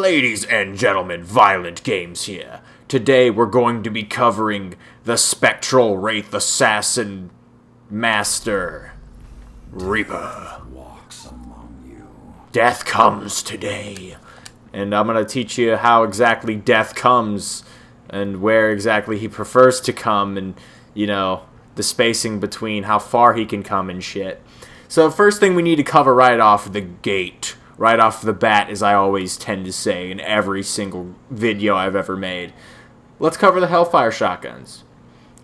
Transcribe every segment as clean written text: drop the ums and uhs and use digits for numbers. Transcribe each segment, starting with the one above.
Ladies and gentlemen, Violent Games here. Today we're going to be covering the Spectral Wraith Assassin Master, Reaper. Death comes today. And I'm going to teach you how exactly death comes and where exactly he prefers to come and, you know, the spacing between how far he can come and shit. So first thing we need to cover right off the gate, right off the bat, as I always tend to say in every single video I've ever made. Let's cover the Hellfire Shotguns.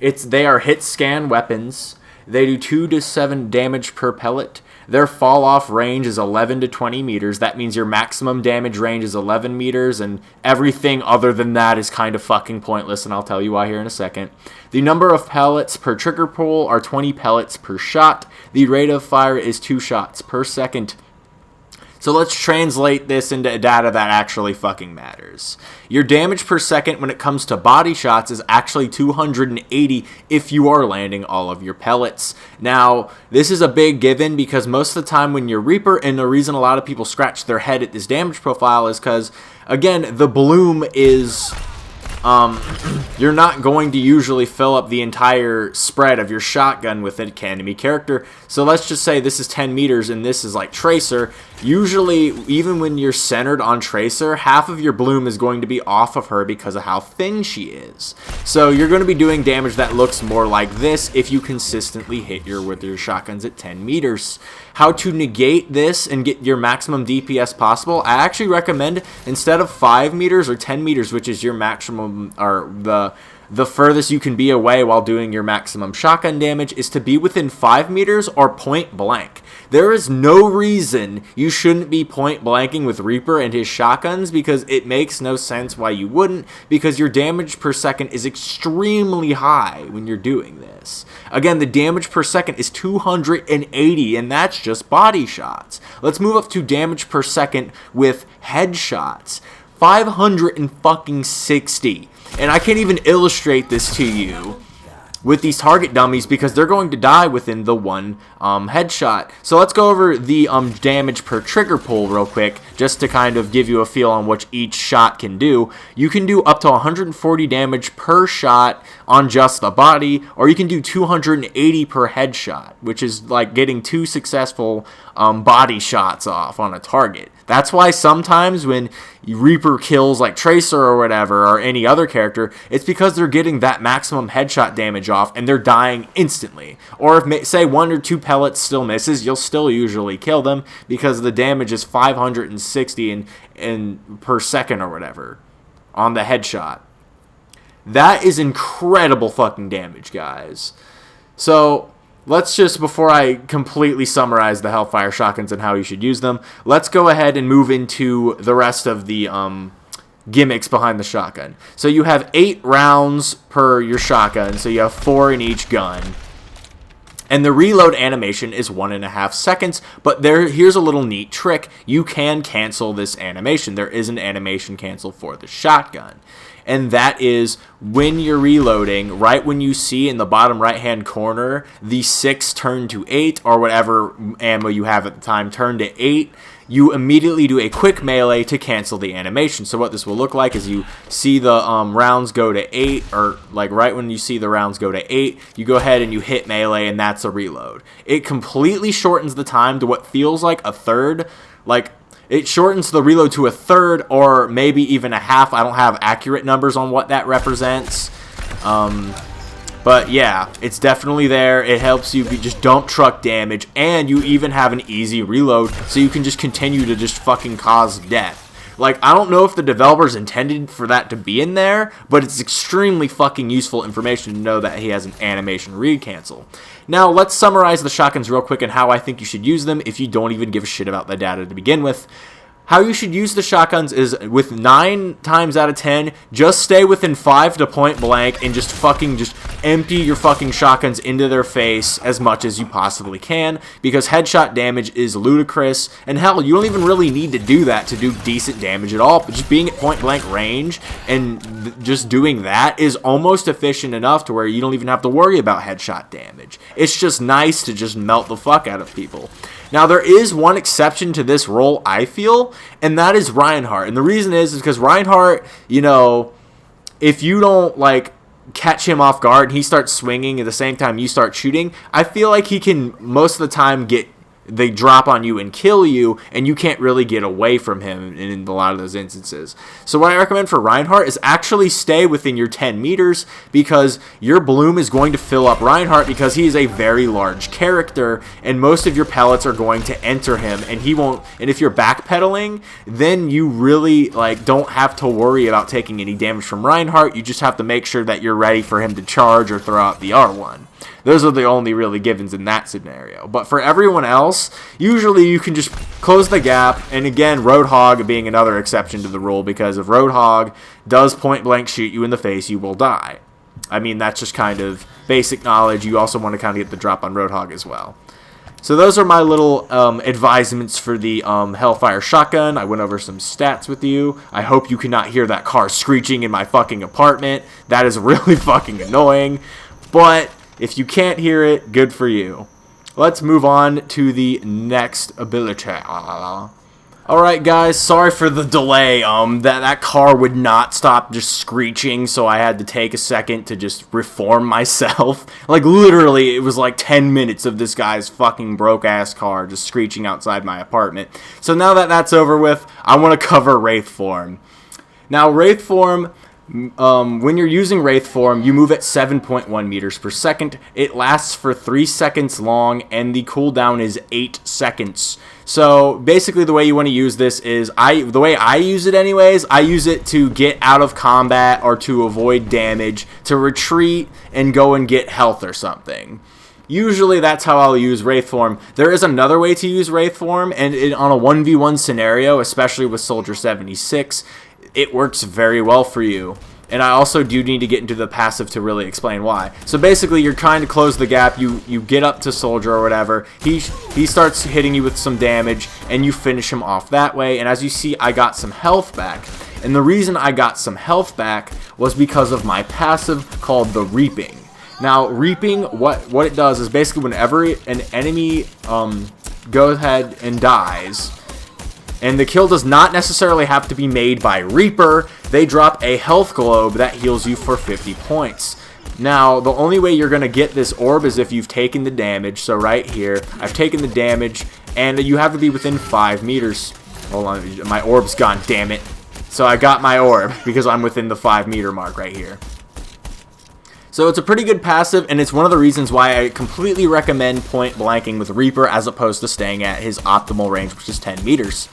They are hit scan weapons. They do 2 to 7 damage per pellet. Their fall-off range is 11 to 20 meters. That means your maximum damage range is 11 meters, and everything other than that is kind of fucking pointless, and I'll tell you why here in a second. The number of pellets per trigger pull are 20 pellets per shot. The rate of fire is 2 shots per second. So let's translate this into data that actually fucking matters. Your damage per second when it comes to body shots is actually 280 if you are landing all of your pellets. Now, this is a big given because most of the time when you're Reaper, and the reason a lot of people scratch their head at this damage profile is because, again, the bloom is... you're not going to usually fill up the entire spread of your shotgun with an enemy character. So let's just say this is 10 meters and this is like Tracer. Usually, even when you're centered on Tracer, half of your bloom is going to be off of her because of how thin she is. So you're going to be doing damage that looks more like this if you consistently hit with your shotguns at 10 meters. How to negate this and get your maximum DPS possible, I actually recommend instead of 5 meters or 10 meters, which is your maximum, or the furthest you can be away while doing your maximum shotgun damage, is to be within 5 meters or point blank. There is no reason you shouldn't be point blanking with Reaper and his shotguns, because it makes no sense why you wouldn't, because your damage per second is extremely high when you're doing this. Again, the damage per second is 280, and that's just body shots. Let's move up to damage per second with headshots. 560. And I can't even illustrate this to you with these target dummies because they're going to die within the one headshot. So let's go over the damage per trigger pull real quick, just to kind of give you a feel on what each shot can do. You can do up to 140 damage per shot on just the body, or you can do 280 per headshot, which is like getting 2 successful body shots off on a target. That's why sometimes when Reaper kills like Tracer or whatever, or any other character, it's because they're getting that maximum headshot damage off and they're dying instantly. Or if, say, 1 or 2 pellets still misses, you'll still usually kill them because the damage is 560 per second or whatever on the headshot. That is incredible fucking damage, guys. So let's just, before I completely summarize the Hellfire Shotguns and how you should use them, let's go ahead and move into the rest of the gimmicks behind the shotgun. So you have 8 rounds per your shotgun, so you have 4 in each gun. And the reload animation is 1.5 seconds, but here's a little neat trick. You can cancel this animation. There is an animation cancel for the shotgun. And that is when you're reloading, right when you see in the bottom right-hand corner, the 6 turn to 8, or whatever ammo you have at the time turn to 8, you immediately do a quick melee to cancel the animation. So what this will look like is you see the rounds go to 8, or like right when you see the rounds go to 8, you go ahead and you hit melee, and that's a reload. It completely shortens the time to what feels like a third, it shortens the reload to a third or maybe even a half. I don't have accurate numbers on what that represents. But yeah, it's definitely there. It helps you just dump truck damage, and you even have an easy reload, so you can just continue to just fucking cause death. Like, I don't know if the developers intended for that to be in there, but it's extremely fucking useful information to know that he has an animation read cancel. Now, let's summarize the shotguns real quick and how I think you should use them if you don't even give a shit about the data to begin with. How you should use the shotguns is, with 9 times out of 10, just stay within 5 to point blank and just empty your fucking shotguns into their face as much as you possibly can, because headshot damage is ludicrous, and hell, you don't even really need to do that to do decent damage at all, but just being at point blank range and just doing that is almost efficient enough to where you don't even have to worry about headshot damage. It's just nice to just melt the fuck out of people. Now, there is one exception to this role, I feel, and that is Reinhardt. And the reason is because Reinhardt, you know, if you don't, like, catch him off guard and he starts swinging at the same time you start shooting, I feel like he can most of the time they drop on you and kill you, and you can't really get away from him in a lot of those instances. So what I recommend for Reinhardt is actually stay within your 10 meters, because your bloom is going to fill up Reinhardt because he is a very large character, and most of your pellets are going to enter him, and he won't. And if you're backpedaling, then you really don't have to worry about taking any damage from Reinhardt. You just have to make sure that you're ready for him to charge or throw out the R1. Those are the only really givens in that scenario. But for everyone else, usually you can just close the gap. And again, Roadhog being another exception to the rule, because if Roadhog does point blank shoot you in the face, you will die. I mean, that's just kind of basic knowledge. You also want to kind of get the drop on Roadhog as well. So those are my little advisements for the Hellfire Shotgun. I went over some stats with you. I hope you cannot hear that car screeching in my fucking apartment. That is really fucking annoying. But if you can't hear it, good for you. Let's move on to the next ability. Alright guys, sorry for the delay. That car would not stop just screeching, so I had to take a second to just reform myself. Like, literally, it was like 10 minutes of this guy's fucking broke-ass car just screeching outside my apartment. So now that that's over with, I want to cover Wraith Form. Now, Wraith Form, when you're using Wraith Form, you move at 7.1 meters per second. It lasts for 3 seconds long, and the cooldown is 8 seconds. So basically the way you want to use this is, the way I use it anyways, I use it to get out of combat or to avoid damage, to retreat and go and get health or something. Usually that's how I'll use Wraith Form. There is another way to use Wraith Form, and on a 1v1 scenario, especially with Soldier 76, it works very well for you. And I also do need to get into the passive to really explain why. So basically, you're trying to close the gap. You get up to Soldier or whatever. He starts hitting you with some damage, and you finish him off that way. And as you see, I got some health back. And the reason I got some health back was because of my passive called the Reaping. Now, Reaping, what it does is basically whenever an enemy goes ahead and dies, and the kill does not necessarily have to be made by Reaper, they drop a health globe that heals you for 50 points. Now, the only way you're going to get this orb is if you've taken the damage. So right here, I've taken the damage, and you have to be within 5 meters. Hold on, my orb's gone, damn it. So I got my orb because I'm within the 5 meter mark right here. So it's a pretty good passive, and it's one of the reasons why I completely recommend point blanking with Reaper as opposed to staying at his optimal range, which is 10 meters.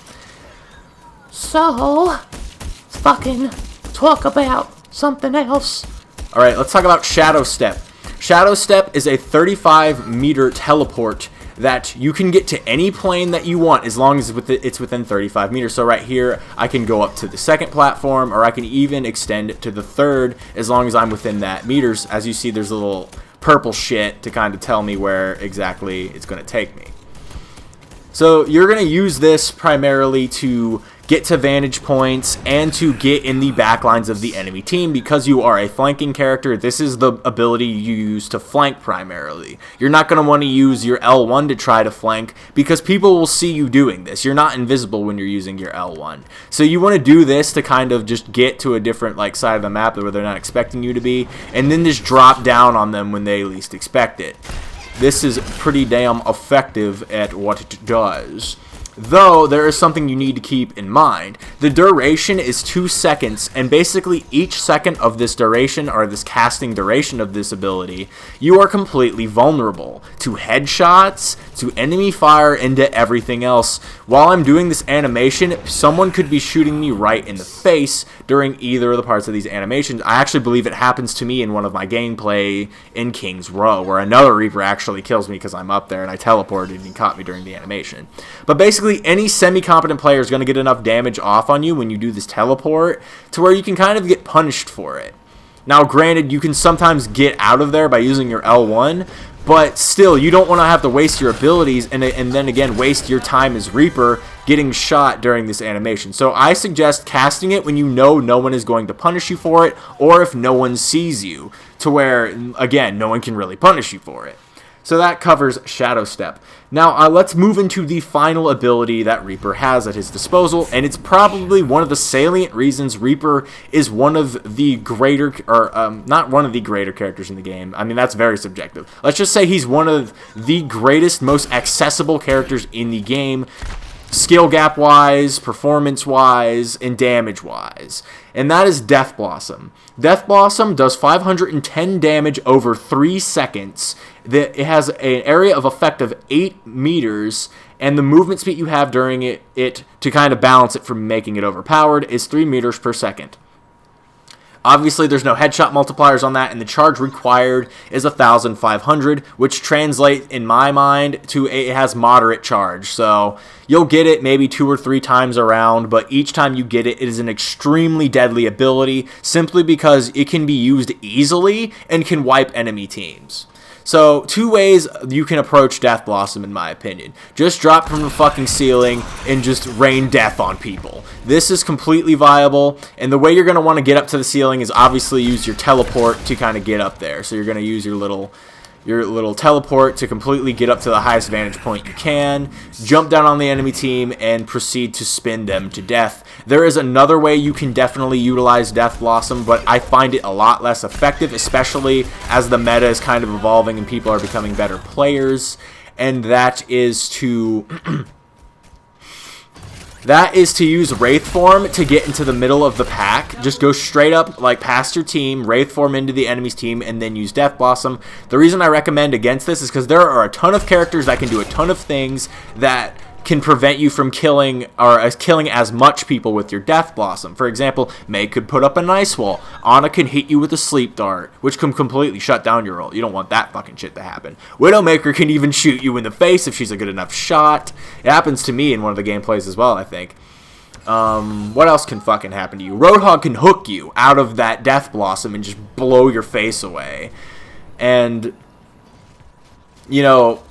So, let's fucking talk about something else. Alright, let's talk about Shadow Step. Shadow Step is a 35 meter teleport that you can get to any plane that you want as long as it's within 35 meters. So right here, I can go up to the second platform, or I can even extend it to the third as long as I'm within that meters. As you see, there's a little purple shit to kind of tell me where exactly it's going to take me. So you're going to use this primarily to get to vantage points and to get in the backlines of the enemy team. Because you are a flanking character, this is the ability you use to flank primarily. You're not going to want to use your L1 to try to flank because people will see you doing this. You're not invisible when you're using your L1. So you want to do this to kind of just get to a different side of the map where they're not expecting you to be, and then just drop down on them when they least expect it. This is pretty damn effective at what it does. Though, there is something you need to keep in mind. The duration is 2 seconds, and basically each second of this duration, or this casting duration of this ability, you are completely vulnerable to headshots, to enemy fire, and to everything else. While I'm doing this animation, someone could be shooting me right in the face during either of the parts of these animations. I actually believe it happens to me in one of my gameplay in King's Row, where another Reaper actually kills me because I'm up there and I teleported and he caught me during the animation. But basically, any semi-competent player is going to get enough damage off on you when you do this teleport to where you can kind of get punished for it. Now, granted, you can sometimes get out of there by using your L1, but still, you don't want to have to waste your abilities and then again waste your time as Reaper getting shot during this animation. So I suggest casting it when you know no one is going to punish you for it, or if no one sees you, to where, again, no one can really punish you for it. So that covers Shadow Step. Now, let's move into the final ability that Reaper has at his disposal, and it's probably one of the salient reasons Reaper is one of the greater, or not one of the greater characters in the game. I mean, that's very subjective. Let's just say he's one of the greatest, most accessible characters in the game, skill gap wise, performance wise, and damage wise. And that is Death Blossom. Death Blossom does 510 damage over 3 seconds. It has an area of effect of 8 meters, and the movement speed you have during it to kind of balance it from making it overpowered is 3 meters per second. Obviously, there's no headshot multipliers on that, and the charge required is 1,500, which translates, in my mind, to it has moderate charge. So you'll get it maybe 2 or 3 times around, but each time you get it, it is an extremely deadly ability, simply because it can be used easily and can wipe enemy teams. So, 2 ways you can approach Death Blossom, in my opinion. Just drop from the fucking ceiling and just rain death on people. This is completely viable, and the way you're going to want to get up to the ceiling is obviously use your teleport to kind of get up there. So you're going to use your little teleport to completely get up to the highest vantage point you can, jump down on the enemy team, and proceed to spin them to death. There is another way you can definitely utilize Death Blossom, but I find it a lot less effective, especially as the meta is kind of evolving and people are becoming better players, and that is to use Wraith Form to get into the middle of the pack. Just go straight up, like, past your team, Wraith Form into the enemy's team, and then use Death Blossom. The reason I recommend against this is because there are a ton of characters that can do a ton of things that can prevent you from killing as much people with your Death Blossom. For example, Mei could put up an ice wall. Ana can hit you with a sleep dart, which can completely shut down your ult. You don't want that fucking shit to happen. Widowmaker can even shoot you in the face if she's a good enough shot. It happens to me in one of the gameplays as well, I think. What else can fucking happen to you? Roadhog can hook you out of that Death Blossom and just blow your face away. And, you know,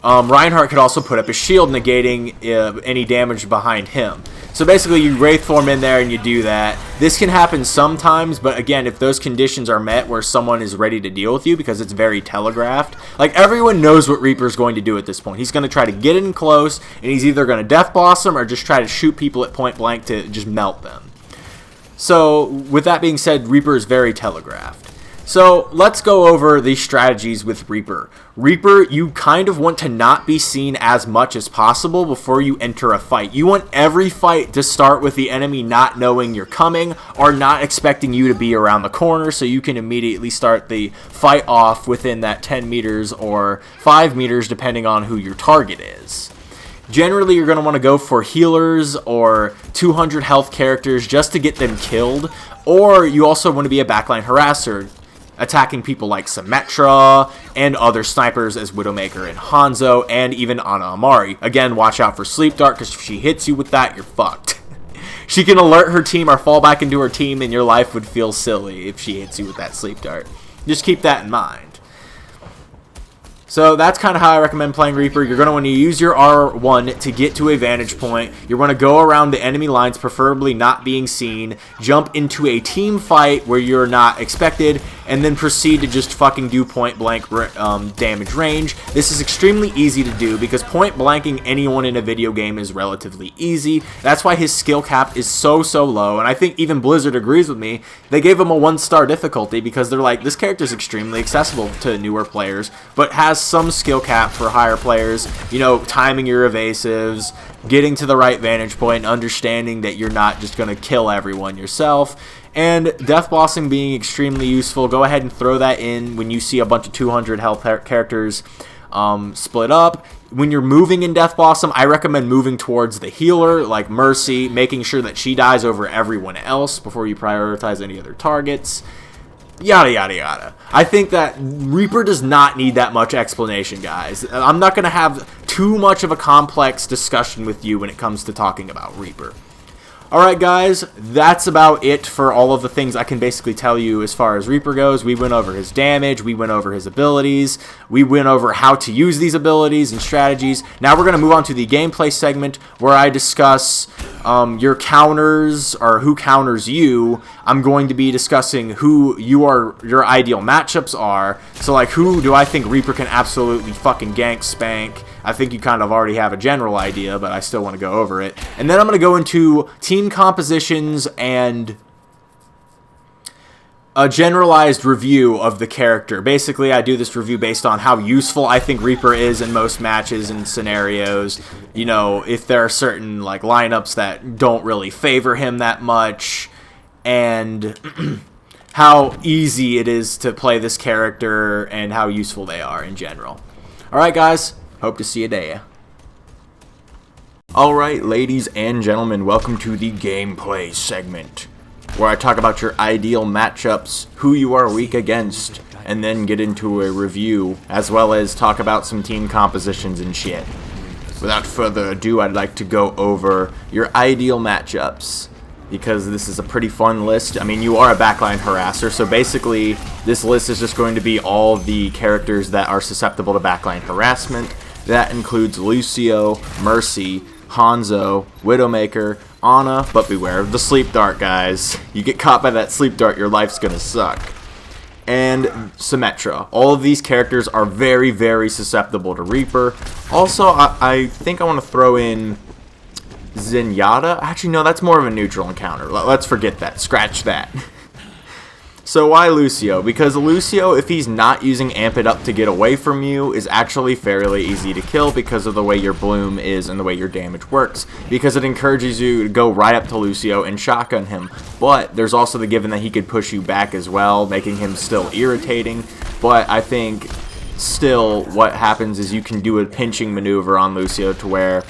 Reinhardt could also put up a shield negating any damage behind him. So basically you Wraith Form in there and you do that. This can happen sometimes, but again, if those conditions are met where someone is ready to deal with you, because it's very telegraphed, like, everyone knows what Reaper's going to do at this point. He's going to try to get in close, and he's either going to Death Blossom or just try to shoot people at point blank to just melt them. So with that being said, Reaper is very telegraphed. So let's go over the strategies with Reaper. Reaper, you kind of want to not be seen as much as possible before you enter a fight. You want every fight to start with the enemy not knowing you're coming or not expecting you to be around the corner, so you can immediately start the fight off within that 10 meters or 5 meters depending on who your target is. Generally, you're going to want to go for healers or 200 health characters just to get them killed, or you also want to be a backline harasser, attacking people like Symmetra and other snipers as Widowmaker and Hanzo, and even Ana Amari. Again, watch out for Sleep Dart, because if she hits you with that, you're fucked. She can alert her team or fall back into her team, and your life would feel silly if she hits you with that Sleep Dart. Just keep that in mind. So that's kind of how I recommend playing Reaper. You're going to want to use your R1 to get to a vantage point. You're going to go around the enemy lines, preferably not being seen, jump into a team fight where you're not expected, and then proceed to just fucking do point blank damage range. This is extremely easy to do because point blanking anyone in a video game is relatively easy. That's why his skill cap is so low, and I think even Blizzard agrees with me. They gave him a 1-star difficulty because they're like, this character is extremely accessible to newer players, but has some skill cap for higher players. You know, timing your evasives, getting to the right vantage point, understanding that you're not just going to kill everyone yourself. And Death Blossom being extremely useful. Go ahead and throw that in when you see a bunch of 200 health characters split up. When you're moving in Death Blossom, I recommend moving towards the healer, like Mercy, making sure that she dies over everyone else before you prioritize any other targets. Yada, yada, yada. I think that Reaper does not need that much explanation, guys. I'm not going to have too much of a complex discussion with you when it comes to talking about Reaper. Alright guys, that's about it for all of the things I can basically tell you as far as Reaper goes. We went over his damage, we went over his abilities, we went over how to use these abilities and strategies. Now we're going to move on to the gameplay segment where I discuss your counters, or who counters you. I'm going to be discussing who your ideal matchups are. So like, who do I think Reaper can absolutely fucking gank spank? I think you kind of already have a general idea, but I still want to go over it. And then I'm going to go into team compositions and a generalized review of the character. Basically, I do this review based on how useful I think Reaper is in most matches and scenarios. You know, if there are certain like lineups that don't really favor him that much, and how easy it is to play this character and how useful they are in general. Alright guys, hope to see you there. Alright ladies and gentlemen, welcome to the gameplay segment, where I talk about your ideal matchups, who you are weak against, and then get into a review, as well as talk about some team compositions and shit. Without further ado, I'd like to go over your ideal matchups, because this is a pretty fun list. I mean, you are a backline harasser, so basically this list is just going to be all the characters that are susceptible to backline harassment. That includes Lucio, Mercy, Hanzo, Widowmaker, Ana, but beware of the sleep dart, guys. You get caught by that sleep dart, your life's gonna suck. And Symmetra. All of these characters are very, very susceptible to Reaper. Also, I think I want to throw in Zenyatta. Actually, no, that's more of a neutral encounter. Let's forget that. Scratch that. So why Lucio? Because Lucio, if he's not using Amp It Up to get away from you, is actually fairly easy to kill because of the way your bloom is and the way your damage works. Because it encourages you to go right up to Lucio and shotgun him. But there's also the given that he could push you back as well, making him still irritating. But I think still what happens is you can do a pinching maneuver on Lucio to where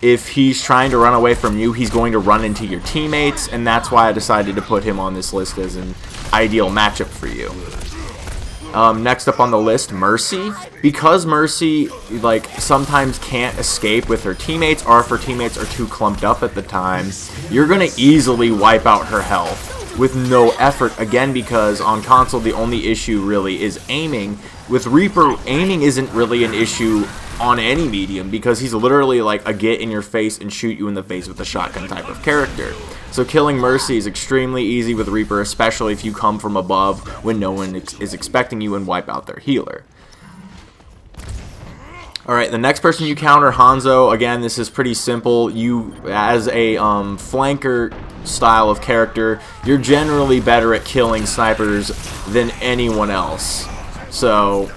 if he's trying to run away from you, he's going to run into your teammates, and that's why I decided to put him on this list as an ideal matchup for you. Next up on the list, Mercy. Because Mercy like sometimes can't escape with her teammates, or if her teammates are too clumped up at the time, you're going to easily wipe out her health with no effort, again because on console the only issue really is aiming. With Reaper, aiming isn't really an issue on any medium because he's literally like a get in your face and shoot you in the face with a shotgun type of character. So killing Mercy is extremely easy with Reaper, especially if you come from above when no one is expecting you and wipe out their healer. Alright, the next person you counter, Hanzo. Again, this is pretty simple. You, as a flanker style of character, you're generally better at killing snipers than anyone else. So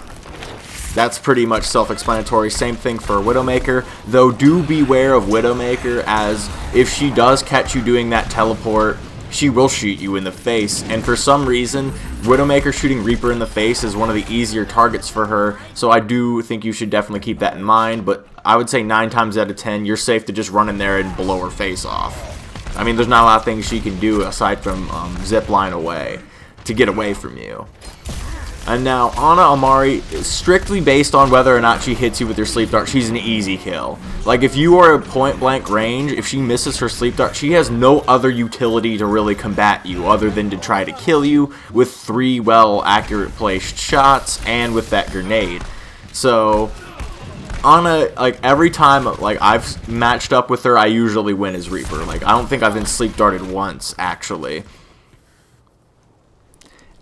that's pretty much self-explanatory. Same thing for Widowmaker, though do beware of Widowmaker, as if she does catch you doing that teleport, she will shoot you in the face, and for some reason Widowmaker shooting Reaper in the face is one of the easier targets for her, so I do think you should definitely keep that in mind. But I would say 9 times out of 10 you're safe to just run in there and blow her face off. I mean, there's not a lot of things she can do aside from zip line away to get away from you. And now, Ana Amari, strictly based on whether or not she hits you with your sleep dart, she's an easy kill. Like, if you are at point blank range, if she misses her sleep dart, she has no other utility to really combat you other than to try to kill you with 3 well accurate placed shots and with that grenade. So Ana, like, every time like I've matched up with her, I usually win as Reaper. Like, I don't think I've been sleep darted once, actually.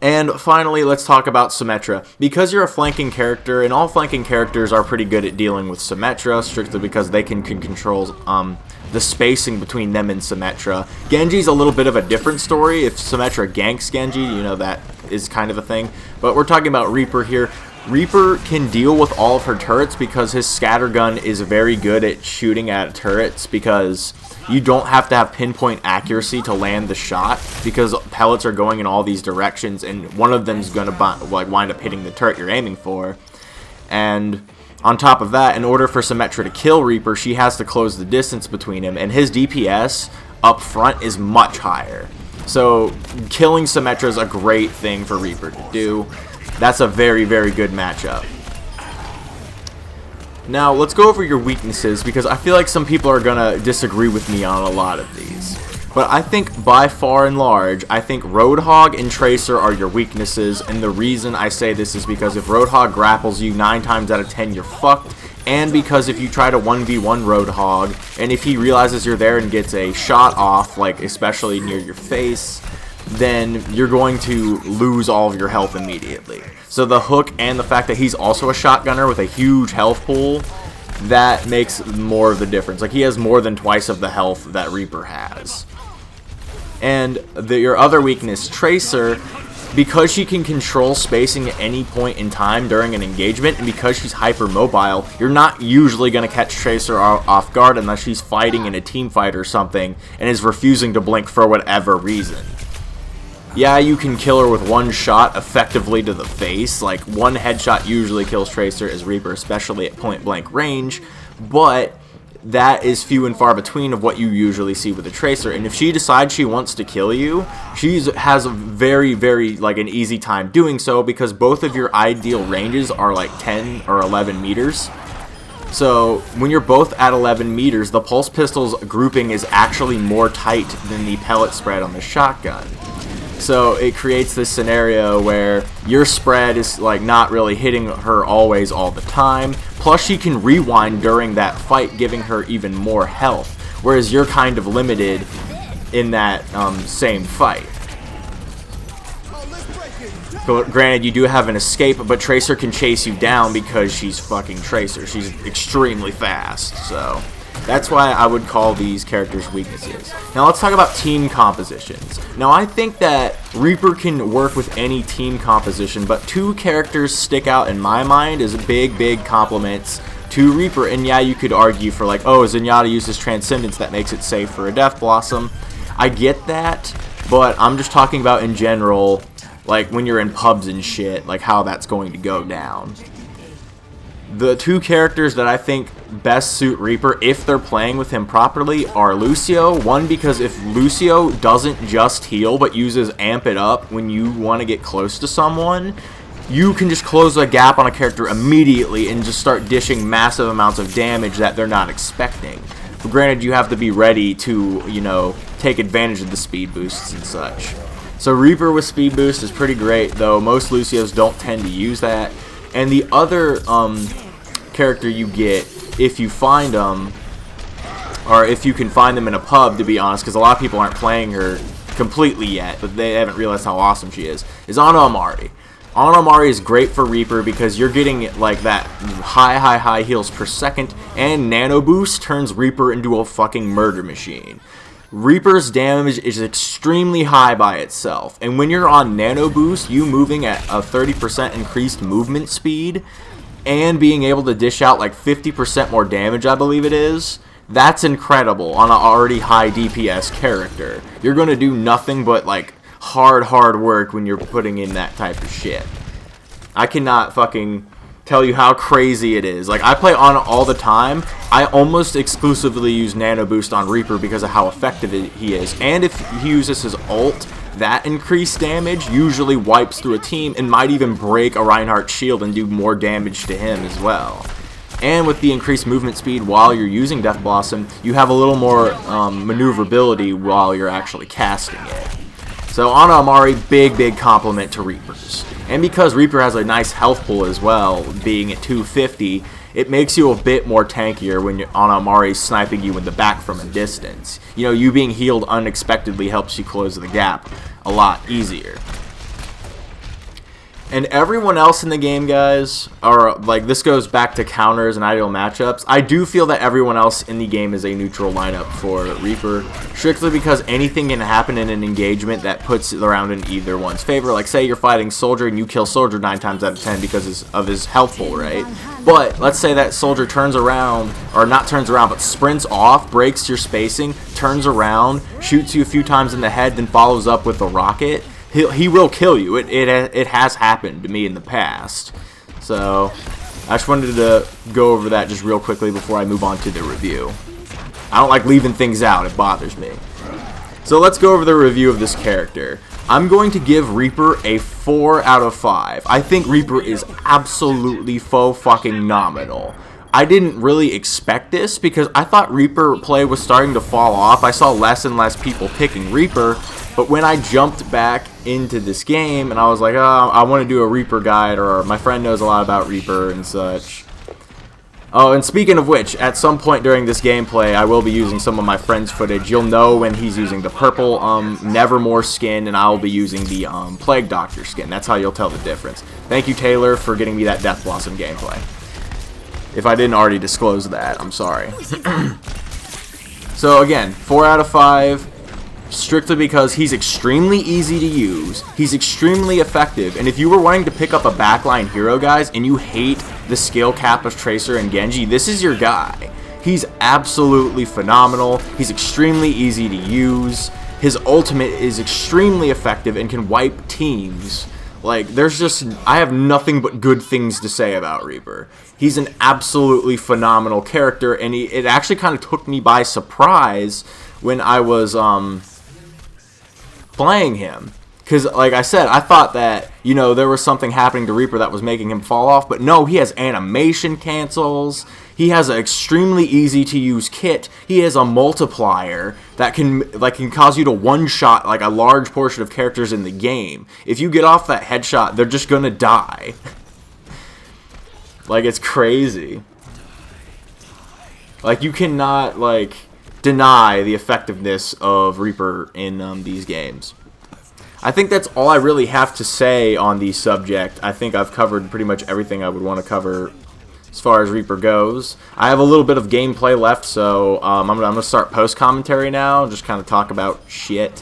And finally, let's talk about Symmetra. Because you're a flanking character, and all flanking characters are pretty good at dealing with Symmetra, strictly because they can control the spacing between them and Symmetra. Genji's a little bit of a different story. If Symmetra ganks Genji, you know, that is kind of a thing. But we're talking about Reaper here. Reaper can deal with all of her turrets because his scattergun is very good at shooting at turrets, because you don't have to have pinpoint accuracy to land the shot because pellets are going in all these directions and one of them is going to like wind up hitting the turret you're aiming for. And on top of that, in order for Symmetra to kill Reaper, she has to close the distance between him, and his DPS up front is much higher. So killing Symmetra is a great thing for Reaper to do. That's a very, very good matchup. Now, let's go over your weaknesses, because I feel like some people are going to disagree with me on a lot of these. But I think by far and large, I think Roadhog and Tracer are your weaknesses, and the reason I say this is because if Roadhog grapples you 9 times out of 10, you're fucked, and because if you try to 1v1 Roadhog, and if he realizes you're there and gets a shot off, like especially near your face, then you're going to lose all of your health immediately. So the hook and the fact that he's also a shotgunner with a huge health pool, that makes more of the difference. Like, he has more than twice of the health that Reaper has. And your other weakness, Tracer, because she can control spacing at any point in time during an engagement, and because she's hyper-mobile, you're not usually going to catch Tracer off guard unless she's fighting in a team fight or something and is refusing to blink for whatever reason. Yeah, you can kill her with one shot effectively to the face. Like, one headshot usually kills Tracer as Reaper, especially at point-blank range, but that is few and far between of what you usually see with a Tracer. And if she decides she wants to kill you, she has a very, very, like, an easy time doing so, because both of your ideal ranges are like 10 or 11 meters. So when you're both at 11 meters, the pulse pistol's grouping is actually more tight than the pellet spread on the shotgun. So it creates this scenario where your spread is like not really hitting her always all the time. Plus she can rewind during that fight, giving her even more health, whereas you're kind of limited in that same fight. Granted, you do have an escape, but Tracer can chase you down because she's fucking Tracer. She's extremely fast, so that's why I would call these characters weaknesses. Now let's talk about team compositions. Now I think that Reaper can work with any team composition, but 2 characters stick out in my mind as big compliments to Reaper. And yeah, you could argue for like, oh, Zenyatta uses Transcendence, that makes it safe for a Death Blossom. I get that, but I'm just talking about in general, like when you're in pubs and shit, like how that's going to go down. The 2 characters that I think best suit Reaper if they're playing with him properly are Lucio. One, because if Lucio doesn't just heal but uses Amp It Up when you want to get close to someone, you can just close a gap on a character immediately and just start dishing massive amounts of damage that they're not expecting. But granted, you have to be ready to, you know, take advantage of the speed boosts and such. So Reaper with speed boost is pretty great, though most Lucios don't tend to use that. And the other character you get, if you find them, or if you can find them in a pub, to be honest, because a lot of people aren't playing her completely yet, but they haven't realized how awesome she is Ana Amari. Ana Amari is great for Reaper because you're getting like that high heals per second, and Nano Boost turns Reaper into a fucking murder machine. Reaper's damage is extremely high by itself, and when you're on Nano Boost, you moving at a 30% increased movement speed, and being able to dish out like 50% more damage, I believe it is, that's incredible on an already high DPS character. You're going to do nothing but like hard work when you're putting in that type of shit. I cannot fucking tell you how crazy it is. Like, I play Ana all the time. I almost exclusively use Nano Boost on Reaper because of how effective he is. And if he uses his ult, that increased damage usually wipes through a team and might even break a Reinhardt's shield and do more damage to him as well. And with the increased movement speed while you're using Death Blossom, you have a little more maneuverability while you're actually casting it. So Ana Amari, big compliment to Reapers. And because Reaper has a nice health pool as well, being at 250, it makes you a bit more tankier when Ana Amari's sniping you in the back from a distance. You know, you being healed unexpectedly helps you close the gap a lot easier. And everyone else in the game, guys, are like, this goes back to counters and ideal matchups. I do feel that everyone else in the game is a neutral lineup for Reaper, strictly because anything can happen in an engagement that puts it around in either one's favor. Like, say you're fighting Soldier and you kill Soldier 9 times out of 10 because of his health pool, right? But let's say that Soldier turns around, or not turns around, but sprints off, breaks your spacing, turns around, shoots you a few times in the head, then follows up with a rocket. He will kill you. It has happened to me in the past. So I just wanted to go over that just real quickly before I move on to the review. I don't like leaving things out. It bothers me. So let's go over the review of this character. I'm going to give Reaper a 4 out of 5. I think Reaper is absolutely fucking nominal. I didn't really expect this because I thought Reaper play was starting to fall off. I saw less and less people picking Reaper, but when I jumped back into this game and I was like, oh, I want to do a Reaper guide, or my friend knows a lot about Reaper and such. Oh, and speaking of which, at some point during this gameplay, I will be using some of my friend's footage. You'll know when he's using the purple Nevermore skin, and I'll be using the Plague Doctor skin. That's how you'll tell the difference. Thank you, Taylor, for getting me that Death Blossom gameplay. If I didn't already disclose that, I'm sorry. So again, 4 out of 5, strictly because he's extremely easy to use, he's extremely effective, and if you were wanting to pick up a backline hero, guys, and you hate the skill cap of Tracer and Genji, this is your guy. He's absolutely phenomenal, he's extremely easy to use, his ultimate is extremely effective and can wipe teams. Like, there's just, I have nothing but good things to say about Reaper. He's an absolutely phenomenal character, and it actually kind of took me by surprise when I was playing him. Because, like I said, I thought that, you know, there was something happening to Reaper that was making him fall off, but no, he has animation cancels, he has an extremely easy to use kit, he has a multiplier that can cause you to one-shot, like, a large portion of characters in the game. If you get off that headshot, they're just gonna die. Like, it's crazy. Like, you cannot, like, deny the effectiveness of Reaper in these games. I think that's all I really have to say on the subject. I think I've covered pretty much everything I would want to cover as far as Reaper goes. I have a little bit of gameplay left, so I'm gonna start post-commentary now, just kind of talk about shit,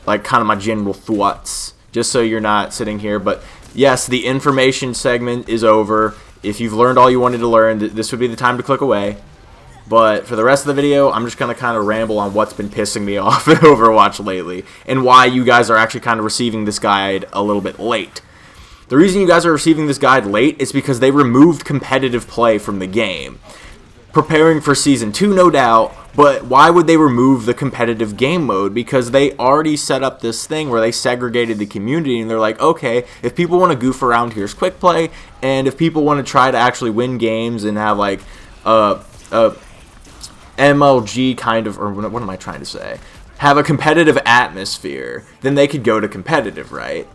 like kind of my general thoughts, just so you're not sitting here. But yes, the information segment is over. If you've learned all you wanted to learn, this would be the time to click away. But for the rest of the video, I'm just going to kind of ramble on what's been pissing me off in Overwatch lately, and why you guys are actually kind of receiving this guide a little bit late. The reason you guys are receiving this guide late is because they removed competitive play from the game. Preparing for Season 2, no doubt, but why would they remove the competitive game mode? Because they already set up this thing where they segregated the community, and they're like, okay, if people want to goof around, here's quick play, and if people want to try to actually win games and have like MLG kind of, or what am I trying to say? Have a competitive atmosphere, then they could go to competitive, right?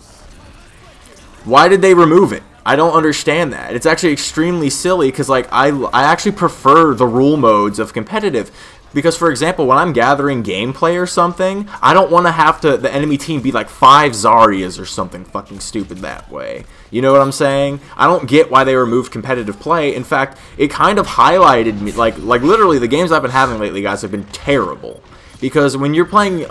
Why did they remove it? I don't understand that. It's actually extremely silly because, like, I actually prefer the rule modes of competitive. Because, for example, when I'm gathering gameplay or something, I don't want to have the enemy team be like 5 Zaryas or something fucking stupid that way. You know what I'm saying? I don't get why they removed competitive play. In fact, it kind of highlighted me, like literally the games I've been having lately, guys, have been terrible. Because when you're playing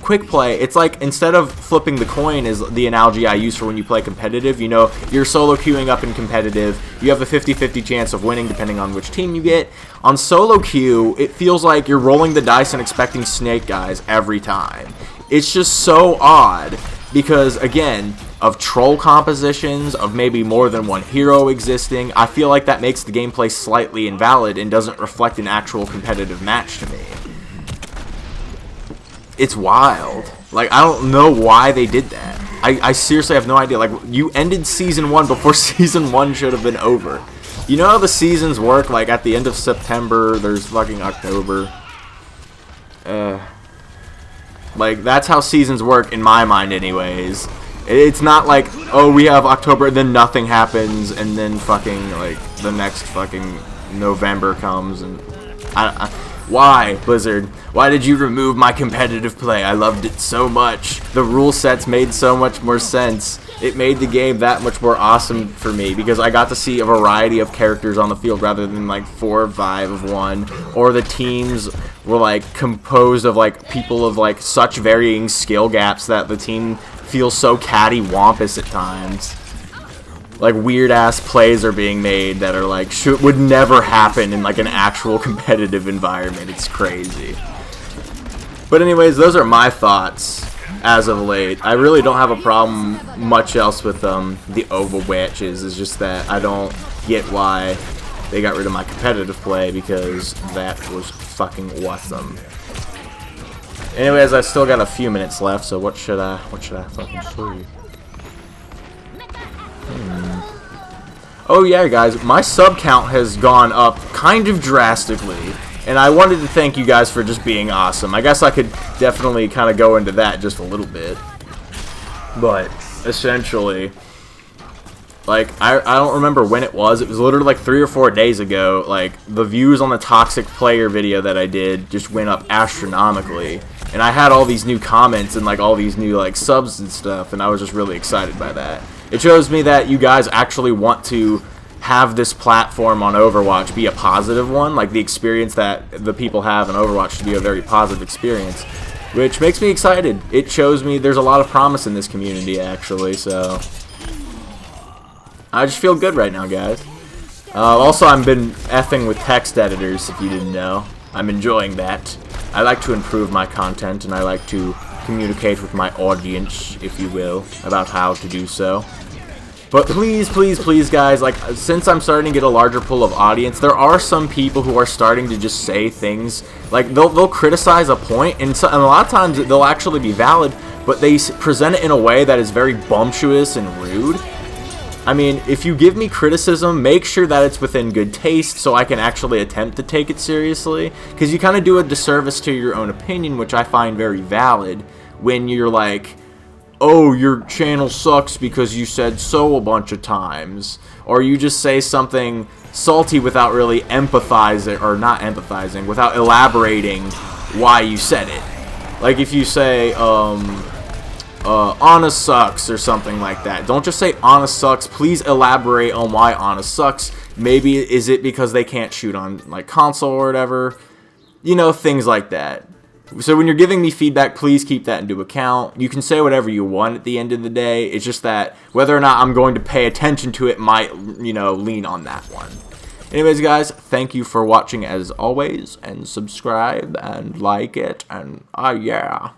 quick play, it's like instead of flipping the coin is the analogy I use for when you play competitive. You know, you're solo queuing up in competitive. You have a 50-50 chance of winning depending on which team you get. On solo queue, it feels like you're rolling the dice and expecting snake guys every time. It's just so odd because, again, of troll compositions, of maybe more than one hero existing, I feel like that makes the gameplay slightly invalid and doesn't reflect an actual competitive match to me. It's wild. Like, I don't know why they did that. I seriously have no idea. Like, you ended Season 1 before Season 1 should have been over. You know how the seasons work? Like, at the end of September, there's fucking October. Like, that's how seasons work in my mind anyways. It's not like, oh, we have October, and then nothing happens, and then fucking, like, the next fucking November comes, and... Why, Blizzard? Why did you remove my competitive play? I loved it so much. The rule sets made so much more sense. It made the game that much more awesome for me because I got to see a variety of characters on the field rather than like 4 or 5 of one. Or the teams were like composed of like people of like such varying skill gaps that the team feels so cattywampus at times. Like, weird-ass plays are being made that are, like, would never happen in, like, an actual competitive environment. It's crazy. But anyways, those are my thoughts as of late. I really don't have a problem much else with the Overwatches. It's just that I don't get why they got rid of my competitive play because that was fucking awesome. Anyways, I still got a few minutes left, so what should I fucking show you? Oh yeah, guys, my sub count has gone up kind of drastically, and I wanted to thank you guys for just being awesome. I guess I could definitely kind of go into that just a little bit, but essentially, like, I don't remember when it was. It was literally like 3 or 4 days ago. Like, the views on the Toxic Player video that I did just went up astronomically, and I had all these new comments and like all these new like subs and stuff, and I was just really excited by that. It shows me that you guys actually want to have this platform on Overwatch be a positive one. Like, the experience that the people have in Overwatch should be a very positive experience, which makes me excited. It shows me there's a lot of promise in this community, actually, so I just feel good right now, guys. Also, I've been effing with text editors, if you didn't know. I'm enjoying that. I like to improve my content, and I like to communicate with my audience, if you will, about how to do so. But please, please, please, guys, like, since I'm starting to get a larger pool of audience, there are some people who are starting to just say things, like, they'll criticize a point, and a lot of times they'll actually be valid, but they present it in a way that is very bumptious and rude. I mean, if you give me criticism, make sure that it's within good taste so I can actually attempt to take it seriously, because you kind of do a disservice to your own opinion, which I find very valid, when you're like, oh, your channel sucks because you said so a bunch of times, or you just say something salty without really empathizing, or not empathizing, without elaborating why you said it. Like, if you say, Ana sucks or something like that. Don't just say Ana sucks. Please elaborate on why Ana sucks. Maybe is it because they can't shoot on like console or whatever. You know, things like that. So when you're giving me feedback, please keep that into account. You can say whatever you want at the end of the day. It's just that whether or not I'm going to pay attention to it might, you know, lean on that one. Anyways, guys, thank you for watching as always, and subscribe and like it, and yeah.